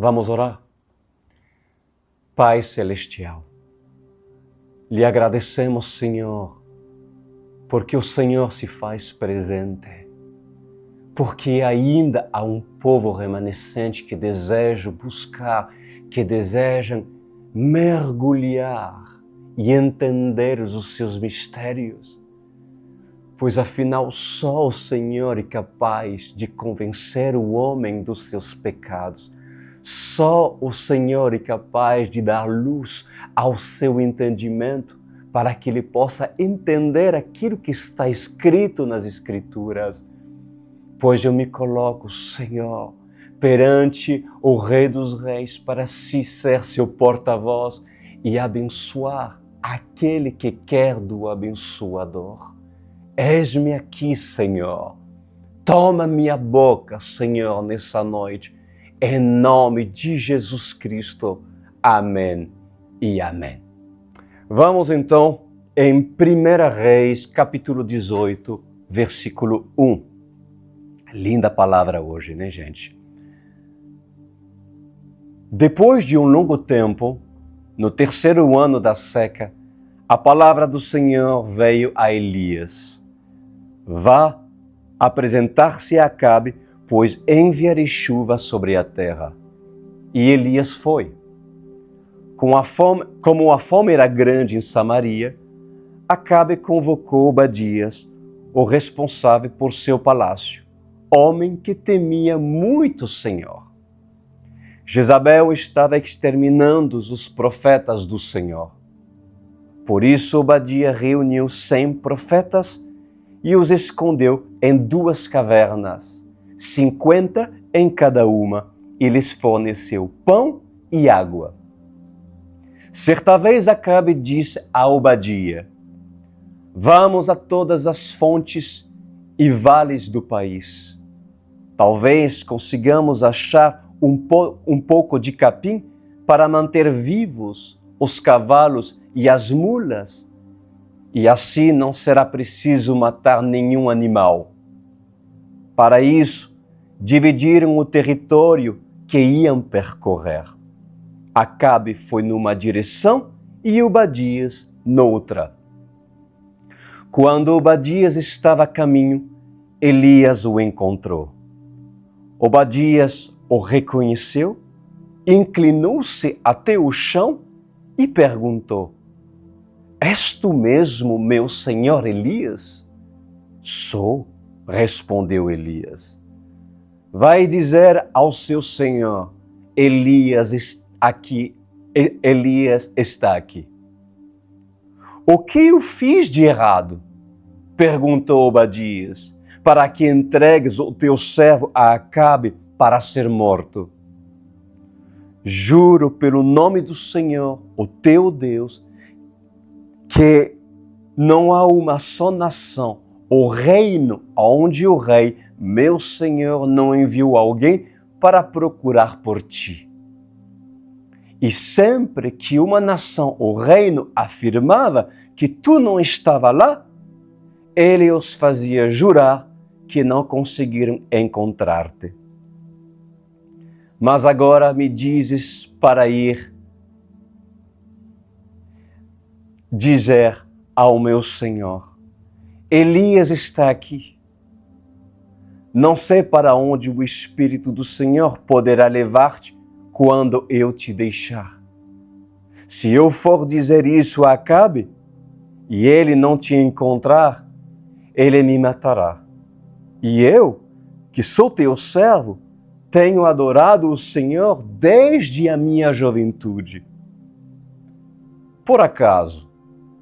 Vamos orar? Pai Celestial, lhe agradecemos, Senhor, porque o Senhor se faz presente, porque ainda há um povo remanescente que deseja buscar, que desejam mergulhar e entender os seus mistérios, pois afinal só o Senhor é capaz de convencer o homem dos seus pecados. Só o Senhor é capaz de dar luz ao seu entendimento para que ele possa entender aquilo que está escrito nas Escrituras. Pois eu me coloco, Senhor, perante o Rei dos Reis para ser seu porta-voz e abençoar aquele que quer do abençoador. Eis-me aqui, Senhor. Toma minha boca, Senhor, nessa noite. Em nome de Jesus Cristo. Amém e amém. Vamos então em 1 Reis, capítulo 18, versículo 1. Linda palavra hoje, né, gente? Depois de um longo tempo, no terceiro ano da seca, a palavra do Senhor veio a Elias. Vá apresentar-se a Acabe, pois enviarei chuva sobre a terra. E Elias foi. Como a fome era grande em Samaria, Acabe convocou Obadias, o responsável por seu palácio, homem que temia muito o Senhor. Jezabel estava exterminando os profetas do Senhor. Por isso Obadias reuniu 100 profetas e os escondeu em 2 cavernas, 50 em cada uma, e lhes forneceu pão e água. Certa vez Acabe disse a Obadias: vamos a todas as fontes e vales do país. Talvez consigamos achar um pouco de capim para manter vivos os cavalos e as mulas, e assim não será preciso matar nenhum animal. Para isso, dividiram o território que iam percorrer. Acabe foi numa direção e Obadias noutra. Quando Obadias estava a caminho, Elias o encontrou. Obadias o reconheceu, inclinou-se até o chão e perguntou: és tu mesmo, meu senhor Elias? Sou, respondeu Elias. Vai dizer ao seu senhor: Elias está aqui. O que eu fiz de errado? Perguntou Obadias, para que entregues o teu servo a Acabe para ser morto. Juro pelo nome do Senhor, o teu Deus, que não há uma só nação, o reino onde o rei, meu Senhor, não enviou alguém para procurar por ti. E sempre que uma nação, o reino, afirmava que tu não estava lá, ele os fazia jurar que não conseguiram encontrar-te. Mas agora me dizes para ir dizer ao meu Senhor: Elias está aqui. Não sei para onde o Espírito do Senhor poderá levar-te quando eu te deixar. Se eu for dizer isso a Acabe e ele não te encontrar, ele me matará. E eu, que sou teu servo, tenho adorado o Senhor desde a minha juventude. Por acaso,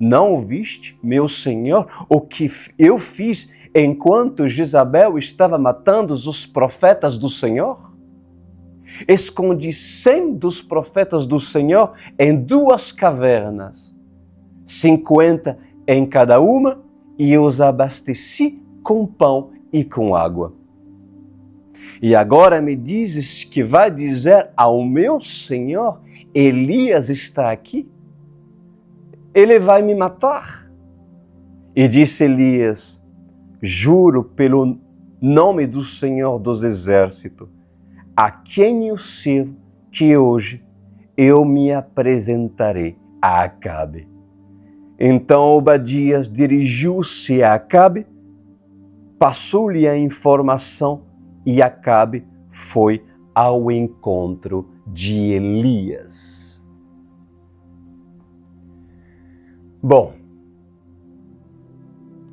não ouviste, meu Senhor, o que eu fiz enquanto Jezabel estava matando os profetas do Senhor? Escondi 100 dos profetas do Senhor em 2 cavernas, 50 em cada uma, e os abasteci com pão e com água. E agora me dizes que vai dizer ao meu Senhor: Elias está aqui? Ele vai me matar. E disse Elias: juro pelo nome do Senhor dos Exércitos, a quem eu sirvo, que hoje eu me apresentarei a Acabe. Então Obadias dirigiu-se a Acabe, passou-lhe a informação e Acabe foi ao encontro de Elias. Bom,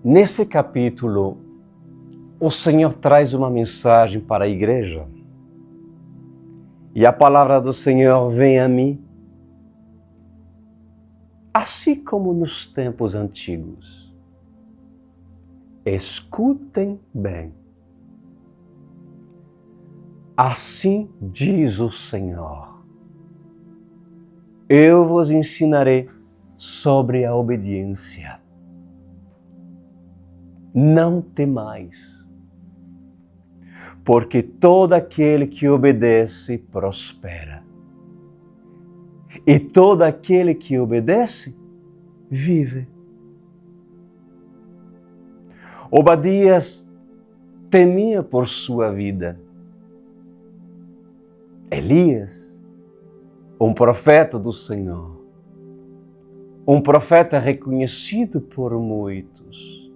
nesse capítulo, o Senhor traz uma mensagem para a igreja. E a palavra do Senhor vem a mim, assim como nos tempos antigos. Escutem bem. Assim diz o Senhor: eu vos ensinarei sobre a obediência. Não temais, porque todo aquele que obedece prospera. E todo aquele que obedece vive. Obadias temia por sua vida. Elias, um profeta do Senhor, um profeta reconhecido por muitos,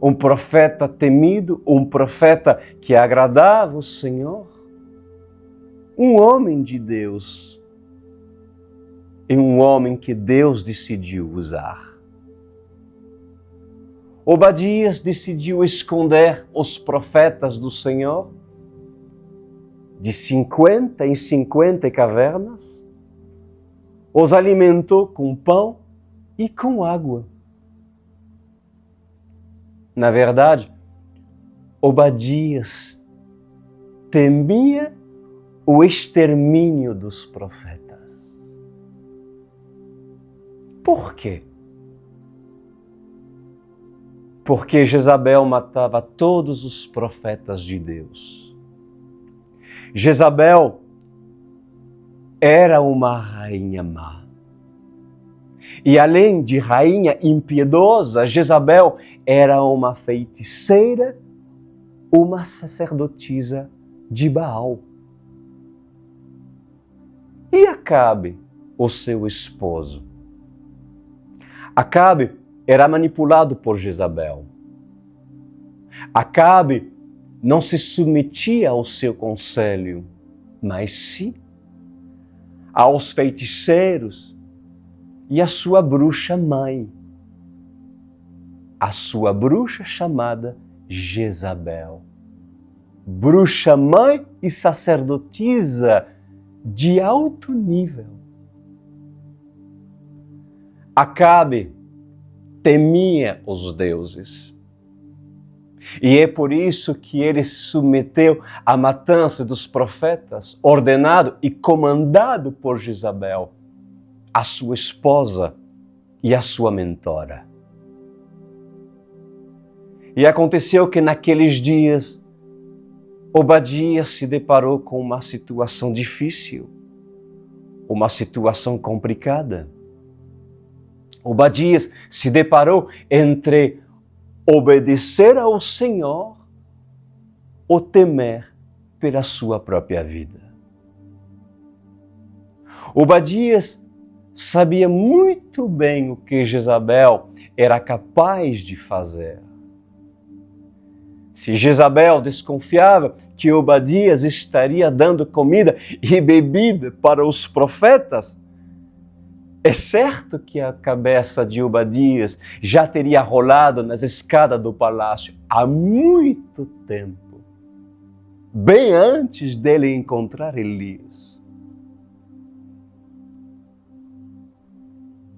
um profeta temido, um profeta que agradava o Senhor, um homem de Deus e um homem que Deus decidiu usar. Obadias decidiu esconder os profetas do Senhor de 50 em 50 cavernas, os alimentou com pão e com água. Na verdade, Obadias temia o extermínio dos profetas. Por quê? Porque Jezabel matava todos os profetas de Deus. Jezabel era uma rainha má. E além de rainha impiedosa, Jezabel era uma feiticeira, uma sacerdotisa de Baal. E Acabe, o seu esposo? Acabe era manipulado por Jezabel. Acabe não se submetia ao seu conselho, mas sim aos feiticeiros e à sua bruxa mãe, a sua bruxa chamada Jezabel. Bruxa mãe e sacerdotisa de alto nível. Acabe temia os deuses. E é por isso que ele se submeteu à matança dos profetas, ordenado e comandado por Jezabel, a sua esposa e a sua mentora. E aconteceu que naqueles dias, Obadias se deparou com uma situação difícil, uma situação complicada. Obadias se deparou entre obedecer ao Senhor ou temer pela sua própria vida. Obadias sabia muito bem o que Jezabel era capaz de fazer. Se Jezabel desconfiava que Obadias estaria dando comida e bebida para os profetas, é certo que a cabeça de Obadias já teria rolado nas escadas do palácio há muito tempo, bem antes dele encontrar Elias.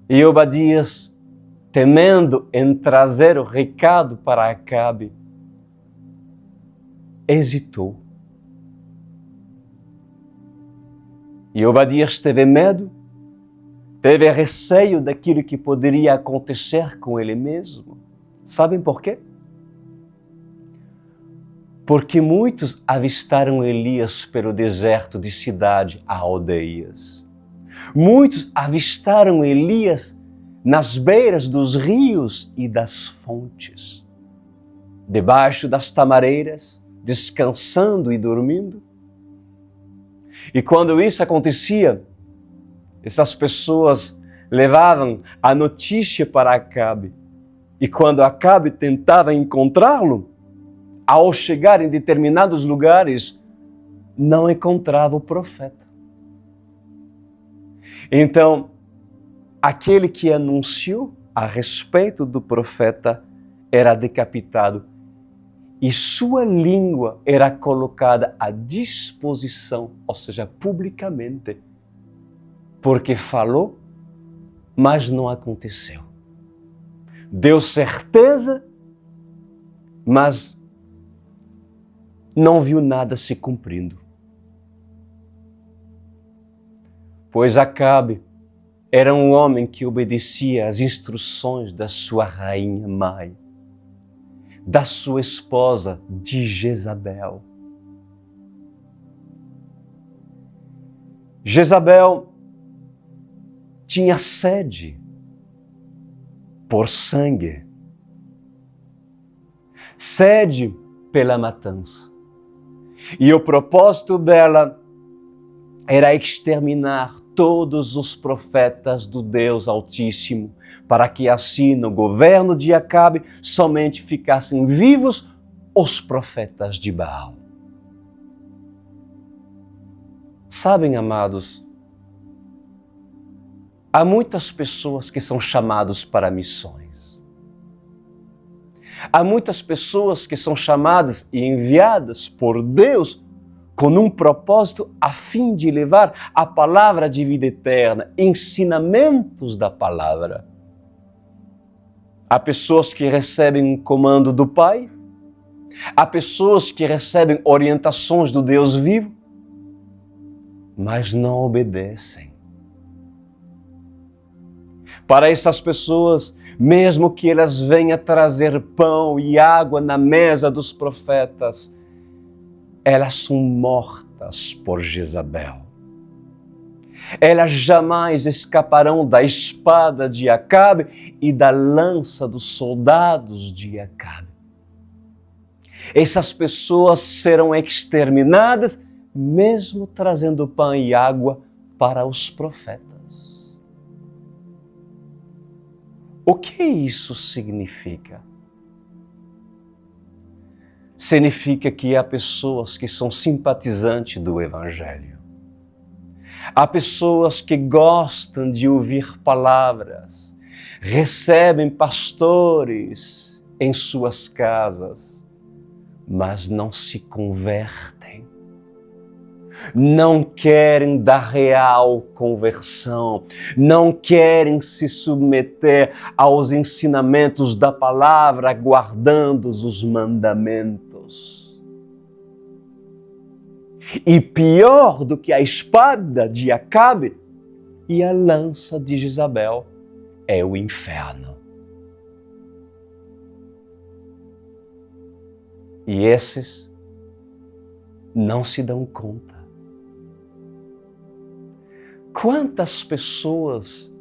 E Obadias, temendo em trazer o recado para Acabe, hesitou. E Obadias teve medo, teve receio daquilo que poderia acontecer com ele mesmo. Sabem por quê? Porque muitos avistaram Elias pelo deserto de cidade a aldeias. Muitos avistaram Elias nas beiras dos rios e das fontes, debaixo das tamareiras, descansando e dormindo. E quando isso acontecia, essas pessoas levavam a notícia para Acabe. E quando Acabe tentava encontrá-lo, ao chegar em determinados lugares, não encontrava o profeta. Então, aquele que anunciou a respeito do profeta era decapitado e sua língua era colocada à disposição, ou seja, publicamente, porque falou, mas não aconteceu. Deu certeza, mas não viu nada se cumprindo. Pois Acabe era um homem que obedecia às instruções da sua rainha mãe, da sua esposa de Jezabel. Jezabel tinha sede por sangue, sede pela matança. E o propósito dela era exterminar todos os profetas do Deus Altíssimo, para que assim no governo de Acabe somente ficassem vivos os profetas de Baal. Sabem, amados, há muitas pessoas que são chamadas para missões. Há muitas pessoas que são chamadas e enviadas por Deus com um propósito a fim de levar a palavra de vida eterna, ensinamentos da palavra. Há pessoas que recebem um comando do Pai, há pessoas que recebem orientações do Deus vivo, mas não obedecem. Para essas pessoas, mesmo que elas venham trazer pão e água na mesa dos profetas, elas são mortas por Jezabel. Elas jamais escaparão da espada de Acabe e da lança dos soldados de Acabe. Essas pessoas serão exterminadas, mesmo trazendo pão e água para os profetas. O que isso significa? Significa que há pessoas que são simpatizantes do Evangelho. Há pessoas que gostam de ouvir palavras, recebem pastores em suas casas, mas não se convertem. Não querem da real conversão, não querem se submeter aos ensinamentos da palavra, guardando os mandamentos. E pior do que a espada de Acabe e a lança de Jezabel é o inferno. E esses não se dão conta. Quantas pessoas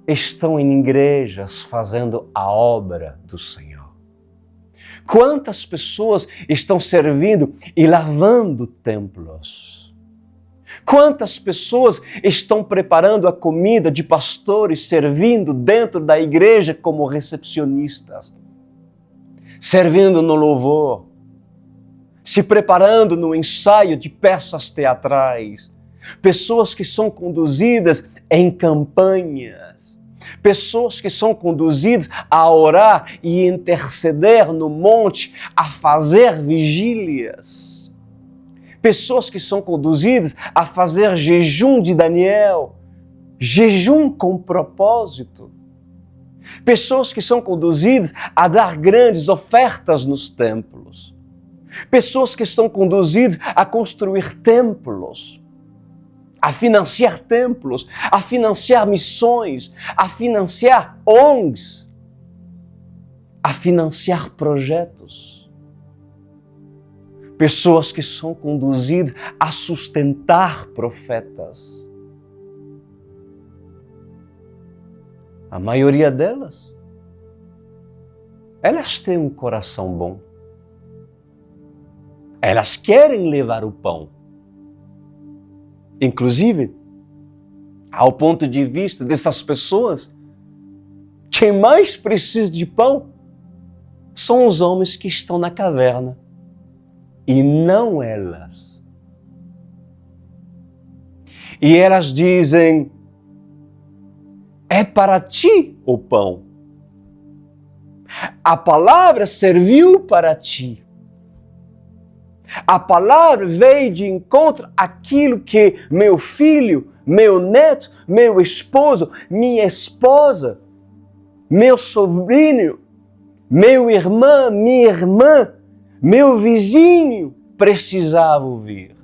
estão em igrejas fazendo a obra do Senhor? Quantas pessoas estão servindo e lavando templos? Quantas pessoas estão preparando a comida de pastores, servindo dentro da igreja como recepcionistas? Servindo no louvor, se preparando no ensaio de peças teatrais, pessoas que são conduzidas em campanhas, pessoas que são conduzidas a orar e interceder no monte, a fazer vigílias, pessoas que são conduzidas a fazer jejum de Daniel, jejum com propósito, pessoas que são conduzidas a dar grandes ofertas nos templos, pessoas que estão conduzidas a construir templos, a financiar templos, a financiar missões, a financiar ONGs, a financiar projetos. Pessoas que são conduzidas a sustentar profetas. A maioria delas, elas têm um coração bom. Elas querem levar o pão. Inclusive, ao ponto de vista dessas pessoas, quem mais precisa de pão são os homens que estão na caverna e não elas. E elas dizem: é para ti o pão. A palavra serviu para ti. A palavra veio de encontro àquilo que meu filho, meu neto, meu esposo, minha esposa, meu sobrinho, meu irmão, minha irmã, meu vizinho precisava ouvir.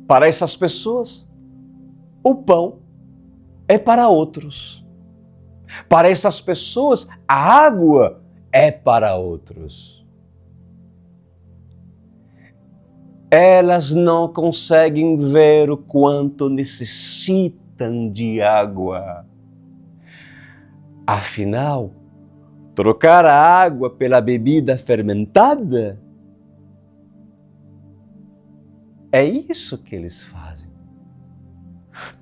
Para essas pessoas, o pão é para outros. Para essas pessoas, a água é para outros. Elas não conseguem ver o quanto necessitam de água. Afinal, trocar a água pela bebida fermentada é isso que eles fazem.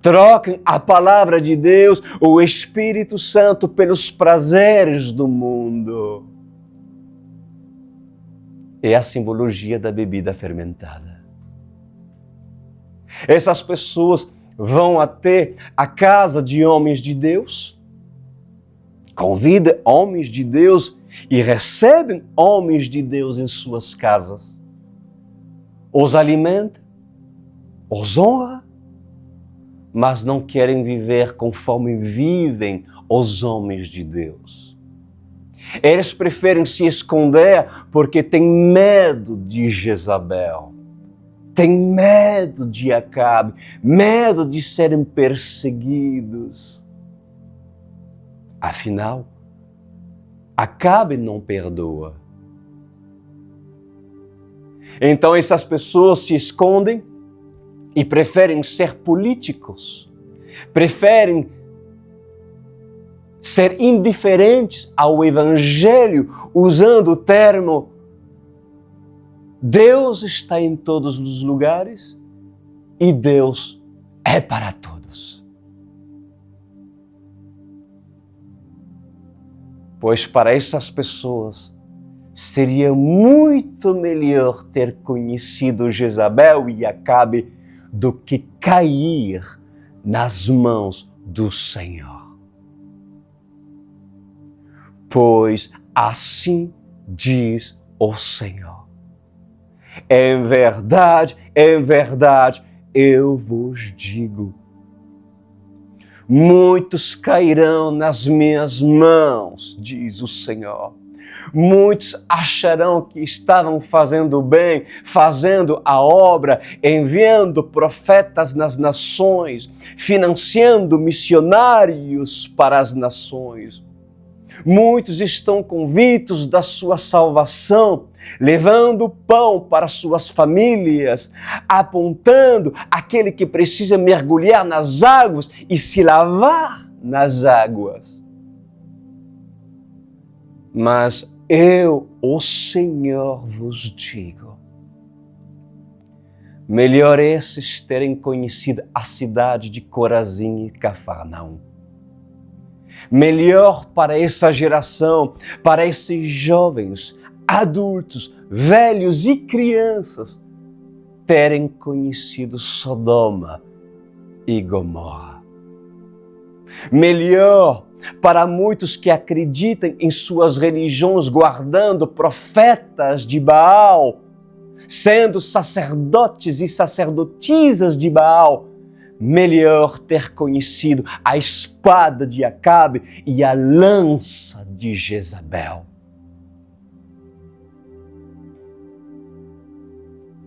Trocam a palavra de Deus, o Espírito Santo, pelos prazeres do mundo. É a simbologia da bebida fermentada. Essas pessoas vão até a casa de homens de Deus, convidam homens de Deus e recebem homens de Deus em suas casas. Os alimenta, os honra, mas não querem viver conforme vivem os homens de Deus. Eles preferem se esconder porque têm medo de Jezabel, têm medo de Acabe, medo de serem perseguidos. Afinal, Acabe não perdoa. Então essas pessoas se escondem e preferem ser políticos, preferem ser indiferentes ao Evangelho, usando o termo Deus está em todos os lugares e Deus é para todos. Pois para essas pessoas seria muito melhor ter conhecido Jezabel e Acabe do que cair nas mãos do Senhor. Pois assim diz o Senhor: em verdade, eu vos digo, muitos cairão nas minhas mãos, diz o Senhor. Muitos acharão que estavam fazendo bem, fazendo a obra, enviando profetas nas nações, financiando missionários para as nações. Muitos estão convictos da sua salvação, levando pão para suas famílias, apontando aquele que precisa mergulhar nas águas e se lavar nas águas. Mas eu, o Senhor, vos digo, melhor esses terem conhecido a cidade de Corazim e Cafarnaum. Melhor para essa geração, para esses jovens, adultos, velhos e crianças, terem conhecido Sodoma e Gomorra. Melhor para muitos que acreditam em suas religiões, guardando profetas de Baal, sendo sacerdotes e sacerdotisas de Baal, melhor ter conhecido a espada de Acabe e a lança de Jezabel.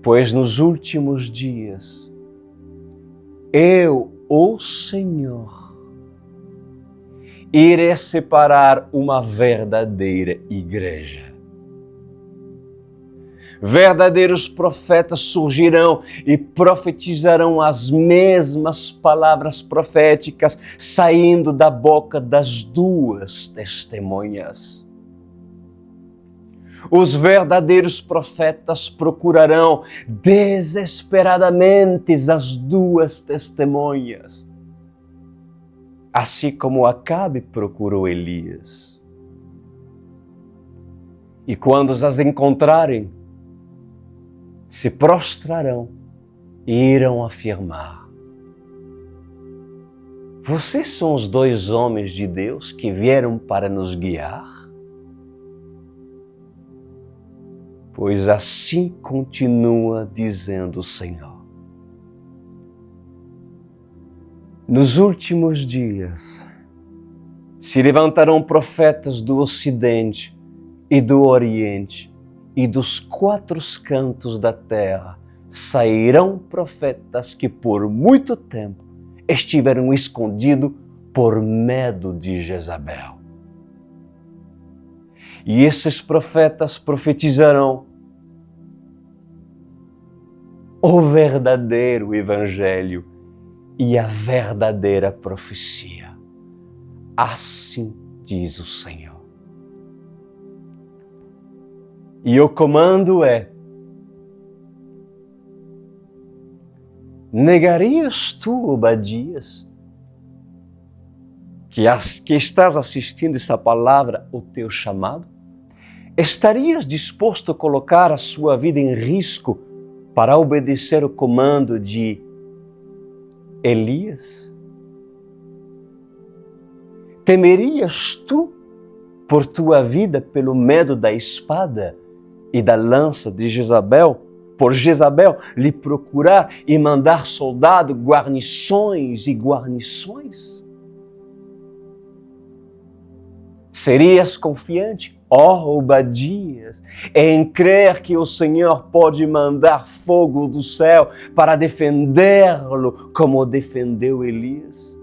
Pois nos últimos dias, eu, o Senhor, irei separar uma verdadeira igreja. Verdadeiros profetas surgirão e profetizarão as mesmas palavras proféticas saindo da boca das duas testemunhas. Os verdadeiros profetas procurarão desesperadamente as duas testemunhas, assim como Acabe procurou Elias. E quando as encontrarem, se prostrarão e irão afirmar: vocês são os dois homens de Deus que vieram para nos guiar? Pois assim continua dizendo o Senhor. Nos últimos dias se levantarão profetas do Ocidente e do Oriente, e dos quatro cantos da terra sairão profetas que por muito tempo estiveram escondidos por medo de Jezabel. E esses profetas profetizarão o verdadeiro evangelho e a verdadeira profecia. Assim diz o Senhor. E o comando é: negarias tu, Obadias, que estás assistindo essa palavra, o teu chamado? Estarias disposto a colocar a sua vida em risco para obedecer o comando de Elias? Temerias tu por tua vida pelo medo da espada e da lança de Jezabel, por Jezabel lhe procurar e mandar soldado, guarnições e guarnições? Serias confiante, ó Obadias, em crer que o Senhor pode mandar fogo do céu para defendê-lo como defendeu Elias?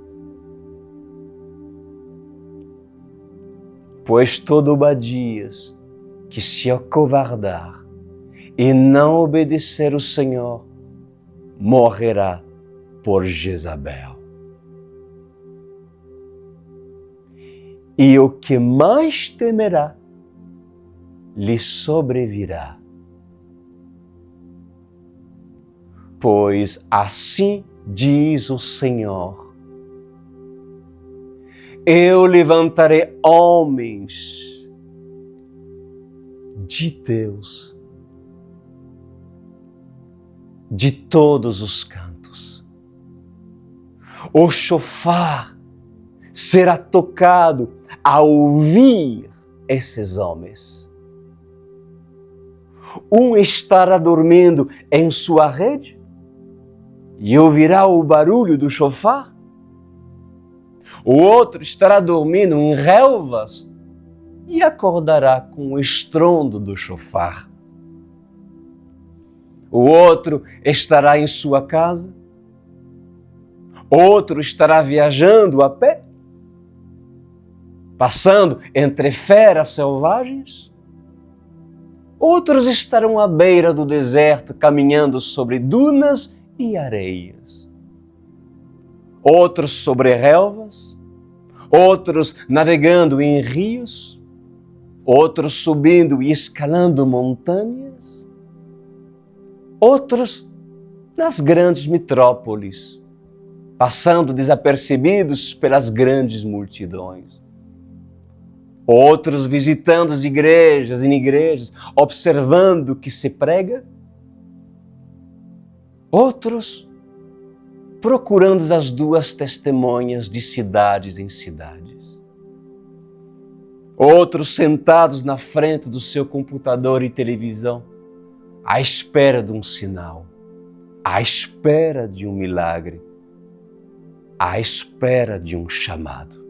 Pois todo Obadias que se acovardar e não obedecer o Senhor, morrerá por Jezabel. E o que mais temerá, lhe sobrevirá. Pois assim diz o Senhor: eu levantarei homens de Deus de todos os cantos. O chofar será tocado ao ouvir esses homens. Um estará dormindo em sua rede e ouvirá o barulho do chofar. O outro estará dormindo em relvas e acordará com o estrondo do chofar. O outro estará em sua casa. Outro estará viajando a pé, passando entre feras selvagens. Outros estarão à beira do deserto, caminhando sobre dunas e areias. Outros sobre relvas. Outros navegando em rios. Outros subindo e escalando montanhas. Outros nas grandes metrópoles, passando desapercebidos pelas grandes multidões. Outros visitando as igrejas, em igrejas, observando o que se prega. Outros procurando as duas testemunhas de cidades em cidades. Outros sentados na frente do seu computador e televisão, à espera de um sinal, à espera de um milagre, à espera de um chamado.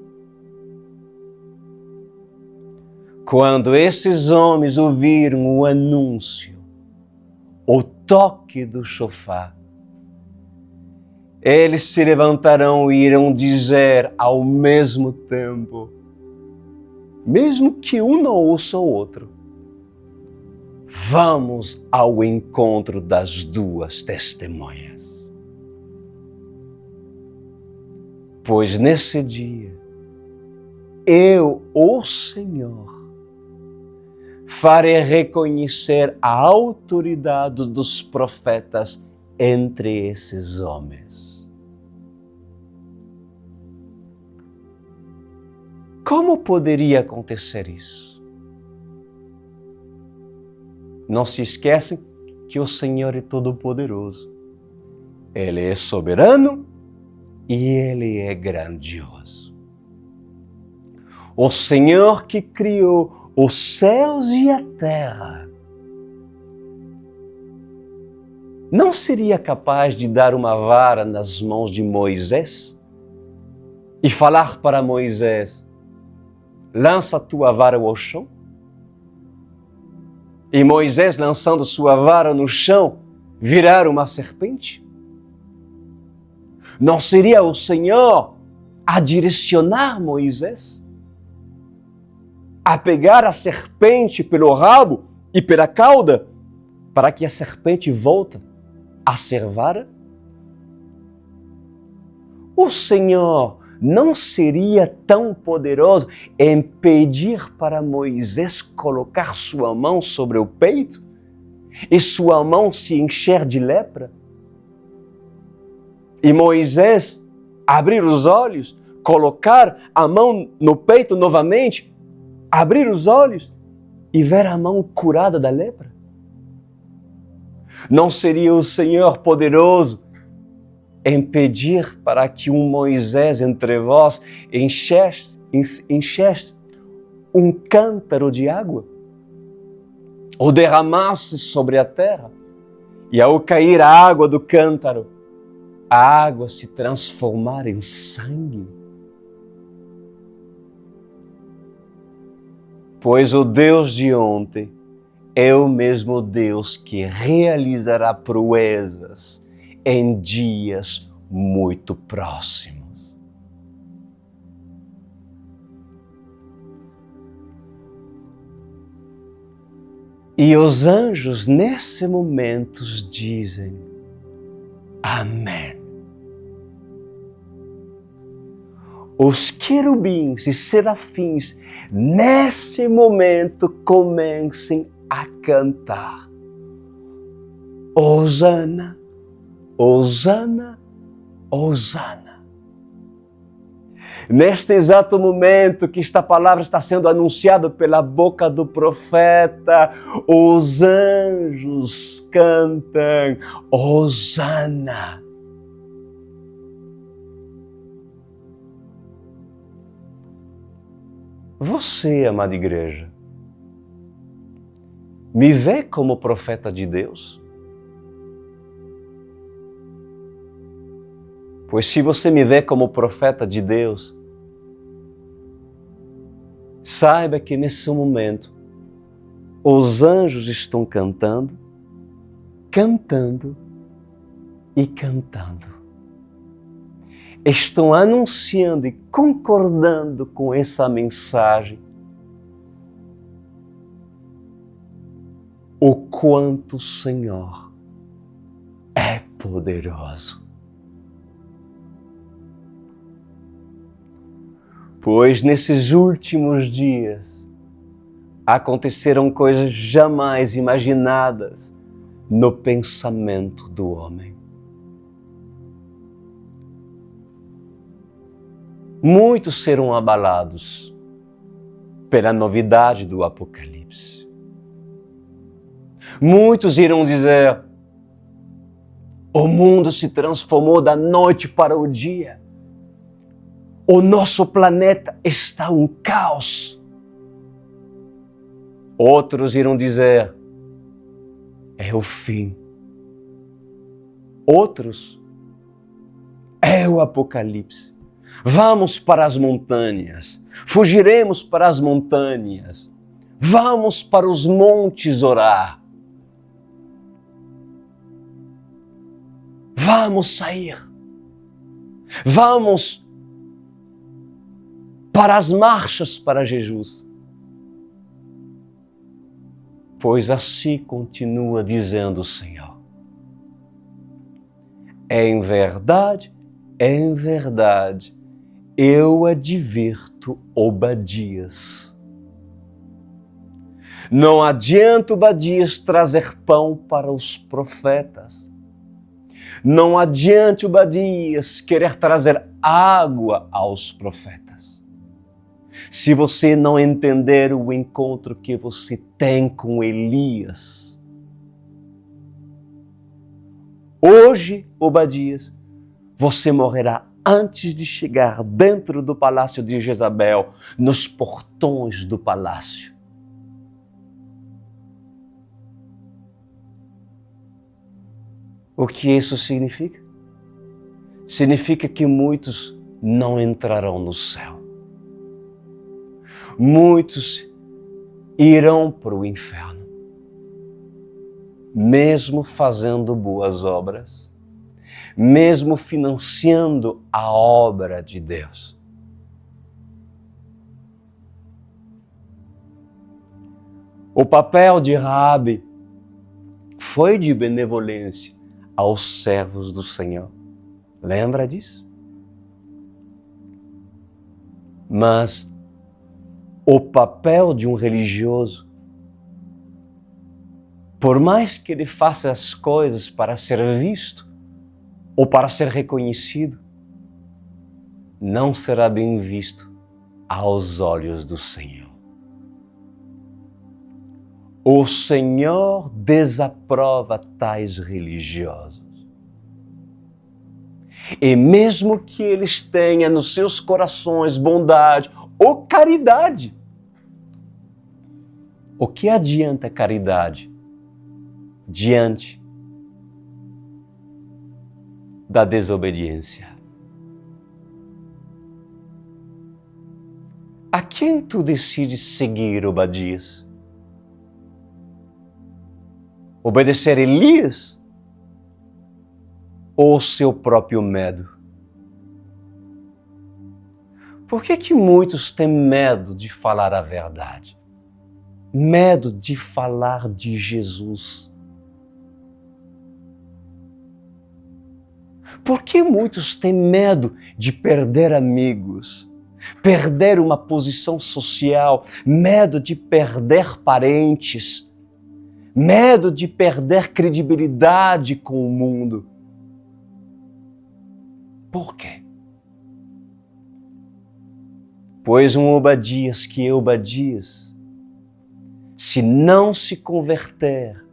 Quando esses homens ouviram o anúncio, o toque do chofar, eles se levantarão e irão dizer ao mesmo tempo, mesmo que um não ouça o outro: vamos ao encontro das duas testemunhas. Pois nesse dia, eu, o Senhor, farei reconhecer a autoridade dos profetas entre esses homens. Como poderia acontecer isso? Não se esquecem que o Senhor é todo-poderoso. Ele é soberano e Ele é grandioso. O Senhor que criou os céus e a terra não seria capaz de dar uma vara nas mãos de Moisés e falar para Moisés: lança a tua vara ao chão? E Moisés, lançando sua vara no chão, virar uma serpente? Não seria o Senhor a direcionar Moisés? A pegar a serpente pelo rabo e pela cauda, para que a serpente volte a ser vara? O Senhor não seria tão poderoso em pedir para Moisés colocar sua mão sobre o peito e sua mão se encher de lepra? E Moisés abrir os olhos, colocar a mão no peito novamente, abrir os olhos e ver a mão curada da lepra? Não seria o Senhor poderoso em pedir para que um Moisés entre vós enchesse um cântaro de água, ou derramasse sobre a terra, e ao cair a água do cântaro, a água se transformar em sangue? Pois o Deus de ontem é o mesmo Deus que realizará proezas em dias muito próximos. E os anjos nesse momento dizem: Amém. Os querubins e serafins nesse momento comecem a cantar: Hosana, Hosana, Hosana. Neste exato momento que esta palavra está sendo anunciada pela boca do profeta, os anjos cantam Hosana. Você, amada igreja, me vê como profeta de Deus? Pois se você me vê como profeta de Deus, saiba que nesse momento os anjos estão cantando, cantando e cantando. Estão anunciando e concordando com essa mensagem o quanto o Senhor é poderoso. Pois nesses últimos dias aconteceram coisas jamais imaginadas no pensamento do homem. Muitos serão abalados pela novidade do Apocalipse. Muitos irão dizer: o mundo se transformou da noite para o dia. O nosso planeta está um caos. Outros irão dizer: é o fim. Outros: é o Apocalipse. Vamos para as montanhas, fugiremos para as montanhas, vamos para os montes orar. Vamos sair, vamos para as marchas para Jesus. Pois assim continua dizendo o Senhor: em verdade, eu advirto Obadias. Não adianta Obadias trazer pão para os profetas. Não adianta Obadias querer trazer água aos profetas. Se você não entender o encontro que você tem com Elias, hoje, Obadias, você morrerá antes de chegar dentro do palácio de Jezabel, nos portões do palácio. O que isso significa? Significa que muitos não entrarão no céu. Muitos irão para o inferno, mesmo fazendo boas obras, mesmo financiando a obra de Deus. O papel de Raabe foi de benevolência aos servos do Senhor. Lembra disso? Mas o papel de um religioso, por mais que ele faça as coisas para ser visto ou para ser reconhecido, não será bem visto aos olhos do Senhor. O Senhor desaprova tais religiosos. E mesmo que eles tenham nos seus corações bondade ou caridade, o que adianta caridade diante da desobediência? A quem tu decides seguir, Obadias? Obedecer Elias ou seu próprio medo? Por que muitos têm medo de falar a verdade? Medo de falar de Jesus? Por que muitos têm medo de perder amigos, perder uma posição social, medo de perder parentes, medo de perder credibilidade com o mundo? Por quê? Pois um Obadias que é Obadias, se não se converter,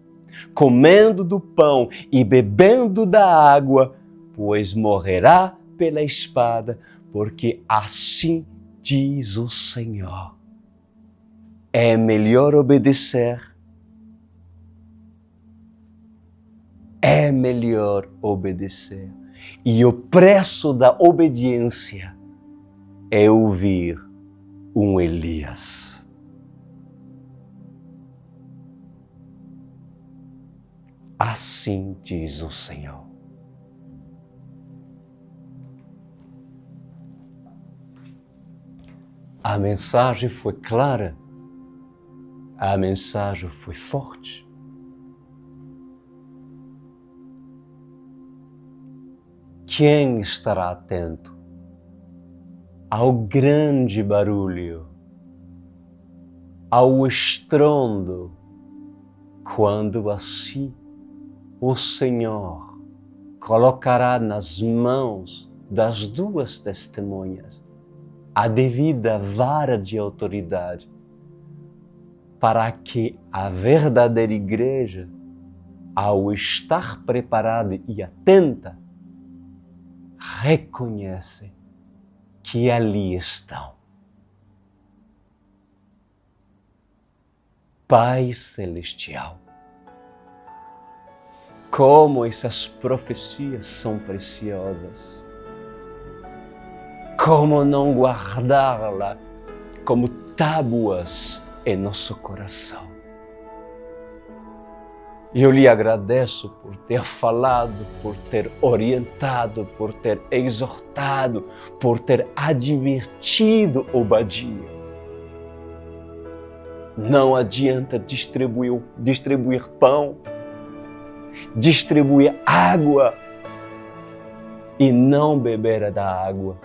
comendo do pão e bebendo da água, pois morrerá pela espada, porque assim diz o Senhor. É melhor obedecer. É melhor obedecer. E o preço da obediência é ouvir um Elias. Assim diz o Senhor. A mensagem foi clara, a mensagem foi forte. Quem estará atento ao grande barulho, ao estrondo, quando assim o Senhor colocará nas mãos das duas testemunhas a devida vara de autoridade, para que a verdadeira igreja, ao estar preparada e atenta, reconhece que ali estão. Pai Celestial, como essas profecias são preciosas. Como não guardá-la como tábuas em nosso coração? Eu lhe agradeço por ter falado, por ter orientado, por ter exortado, por ter advertido Obadias. Não adianta distribuir pão, distribuir água e não beber da água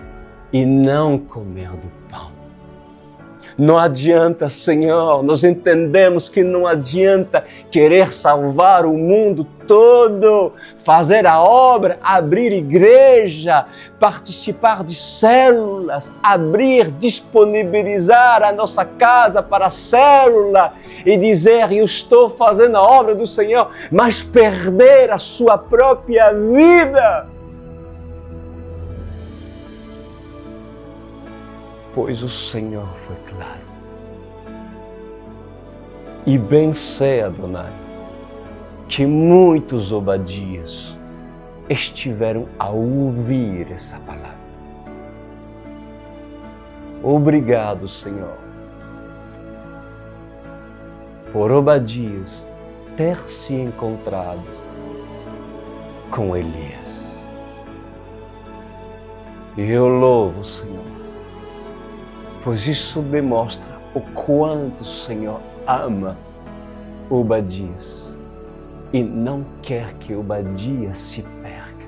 e não comer do pão. Não adianta, Senhor, nós entendemos que não adianta querer salvar o mundo todo, fazer a obra, abrir igreja, participar de células, disponibilizar a nossa casa para a célula e dizer, eu estou fazendo a obra do Senhor, mas perder a sua própria vida. Pois o Senhor foi claro. E bem sei, Adonai, que muitos Obadias estiveram a ouvir essa palavra. Obrigado, Senhor, por Obadias ter se encontrado com Elias. E eu louvo, Senhor, pois isso demonstra o quanto o Senhor ama Obadias e não quer que Obadias se perca.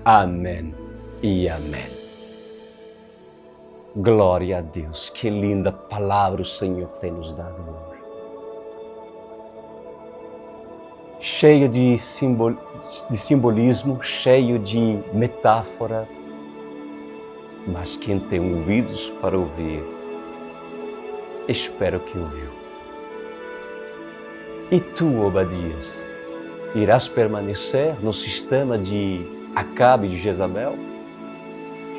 Amém e amém. Glória a Deus, que linda palavra o Senhor tem nos dado hoje. Cheia de simbolismo, cheio de metáfora, mas quem tem ouvidos para ouvir, espero que ouviu. E tu, Obadias, irás permanecer no sistema de Acabe e de Jezabel?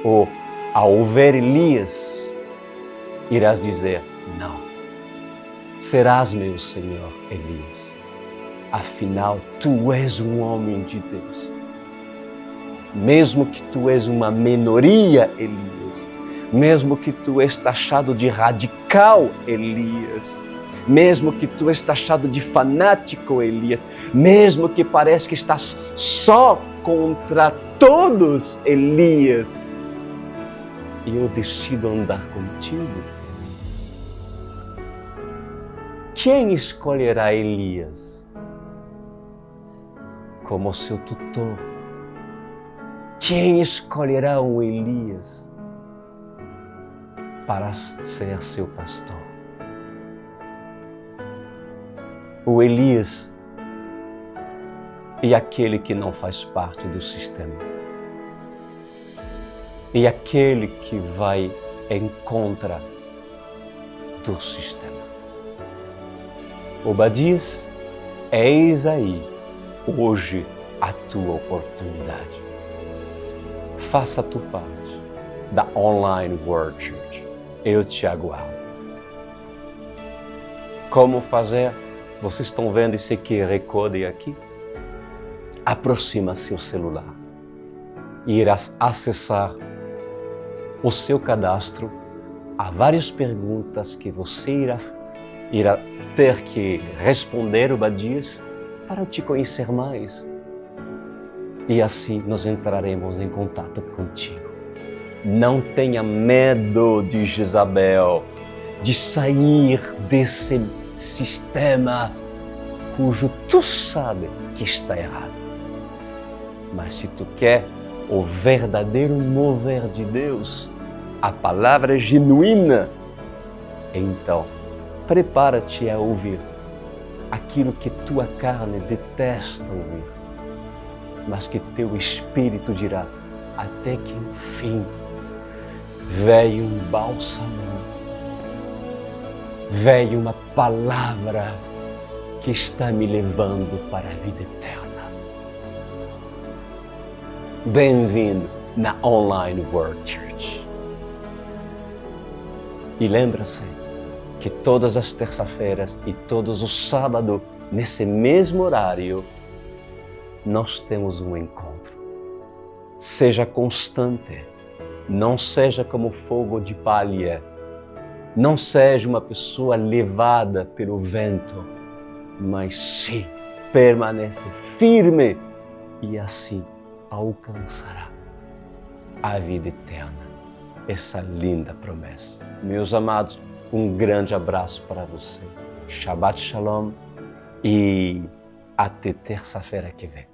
Ou, ao ver Elias, irás dizer, não, serás meu Senhor, Elias. Afinal, tu és um homem de Deus. Mesmo que tu és uma minoria, Elias, mesmo que tu és taxado de radical, Elias, mesmo que tu és taxado de fanático, Elias, mesmo que parece que estás só contra todos, Elias, eu decido andar contigo. Quem escolherá Elias como seu tutor? Quem escolherá um Elias para ser seu pastor? O Elias é aquele que não faz parte do sistema. É aquele que vai em contra do sistema. Obadias, eis aí, hoje, a tua oportunidade. Faça a tua parte da Online World Church. Eu te aguardo. Como fazer? Vocês estão vendo esse QR Code aqui? Aproxima seu celular e irás acessar o seu cadastro. Há várias perguntas que você irá ter que responder, Obadias, para te conhecer mais. E assim nós entraremos em contato contigo. Não tenha medo de Jezabel, de sair desse sistema cujo tu sabe que está errado. Mas se tu quer o verdadeiro mover de Deus, a palavra genuína, então prepara-te a ouvir aquilo que tua carne detesta ouvir, mas que teu espírito dirá, até que enfim veio um bálsamo, veio uma palavra que está me levando para a vida eterna. Bem-vindo na Online World Church. E lembra-se que todas as terças-feiras e todos os sábados, nesse mesmo horário, nós temos um encontro. Seja constante, não seja como fogo de palha, não seja uma pessoa levada pelo vento, mas sim, permaneça firme e assim alcançará a vida eterna, essa linda promessa. Meus amados, um grande abraço para você. Shabbat Shalom e até terça-feira que vem.